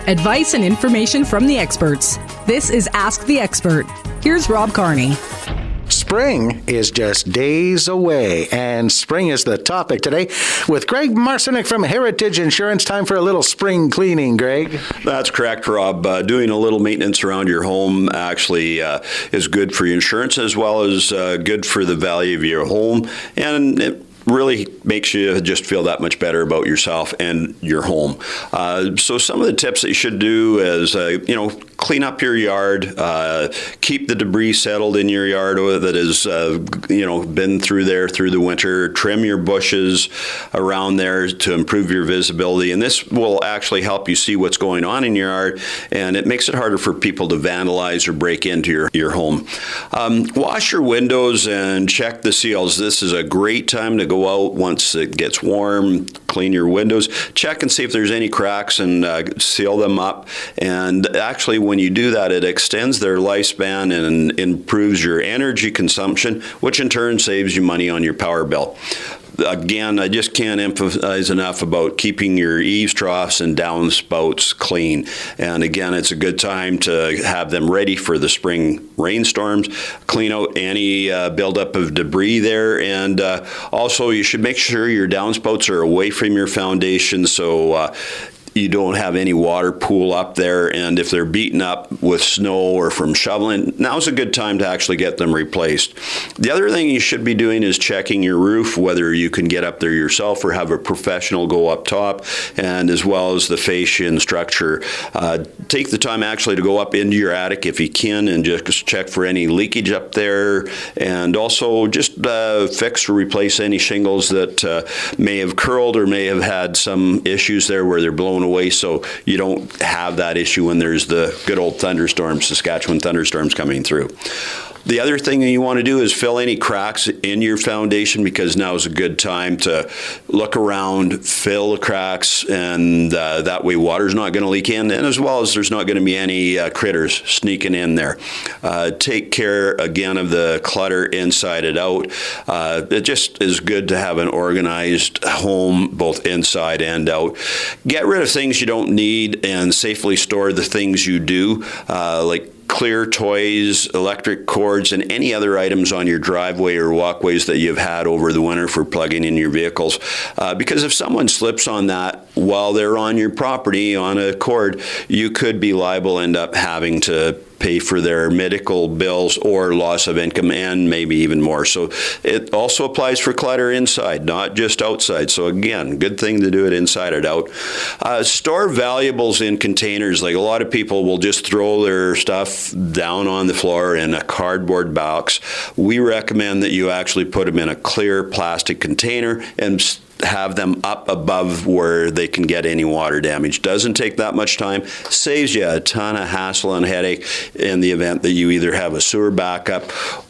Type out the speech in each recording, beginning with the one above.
Advice and information from the experts. This is Ask the Expert. Here's Rob Carnie. Spring is just days away, and spring is the topic today with Greg Marcyniuk from Heritage Insurance. Time for a little spring cleaning, Greg. That's correct, Rob. Doing a little maintenance around your home actually is good for your insurance as well as good for the value of your home, and it really makes you just feel that much better about yourself and your home. So some of the tips that you should do is, clean up your yard, keep the debris settled in your yard that has, been through there through the winter. Trim your bushes around there to improve your visibility, and this will actually help you see what's going on in your yard, and it makes it harder for people to vandalize or break into your home. Wash your windows and check the seals. This is a great time to go out once it gets warm. Clean your windows, check and see if there's any cracks, and seal them up. And actually, when you do that, it extends their lifespan and improves your energy consumption, which in turn saves you money on your power bill. Again, I just can't emphasize enough about keeping your eaves, troughs, and downspouts clean. And again, it's a good time to have them ready for the spring rainstorms. Clean out any buildup of debris there, and also you should make sure your downspouts are away from your foundation, so you don't have any water pool up there, and if they're beaten up with snow or from shoveling, now's a good time to actually get them replaced. The other thing you should be doing is checking your roof, whether you can get up there yourself or have a professional go up top, and as well as the fascia and structure. Take the time actually to go up into your attic if you can and just check for any leakage up there, and also just fix or replace any shingles that may have curled or may have had some issues there where they're blown away, so you don't have that issue when there's the good old thunderstorms, Saskatchewan thunderstorms coming through. The other thing that you want to do is fill any cracks in your foundation, because now is a good time to look around, fill the cracks, and that way water's not going to leak in, and as well as there's not going to be any critters sneaking in there. Take care, again, of the clutter inside and out. It just is good to have an organized home, both inside and out. Get rid of things you don't need and safely store the things you do, like clear toys, electric cords, and any other items on your driveway or walkways that you've had over the winter for plugging in your vehicles. Because if someone slips on that while they're on your property on a cord, you could be liable, end up having to pay for their medical bills or loss of income, and maybe even more. So it also applies for clutter inside, not just outside. So again, good thing to do it inside and out. Store valuables in containers. Like a lot of people will just throw their stuff down on the floor in a cardboard box. We recommend that you actually put them in a clear plastic container and have them up above where they can get any water damage. Doesn't take that much time, saves you a ton of hassle and headache in the event that you either have a sewer backup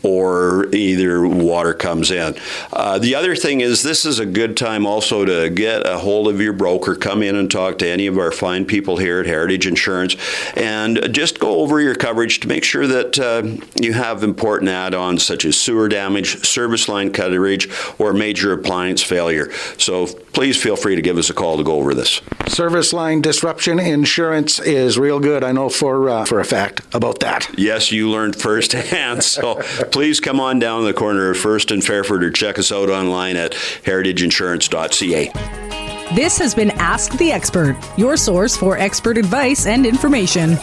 or either water comes in. The other thing is, this is a good time also to get a hold of your broker, come in and talk to any of our fine people here at Heritage Insurance, and just go over your coverage to make sure that you have important add-ons such as sewer damage, service line coverage, or major appliance failure. So please feel free to give us a call to go over this. Service line disruption insurance is real good. I know for a fact about that. Yes, you learned firsthand. So please come on down the corner of First and Fairford, or check us out online at heritageinsurance.ca. This has been Ask the Expert, your source for expert advice and information.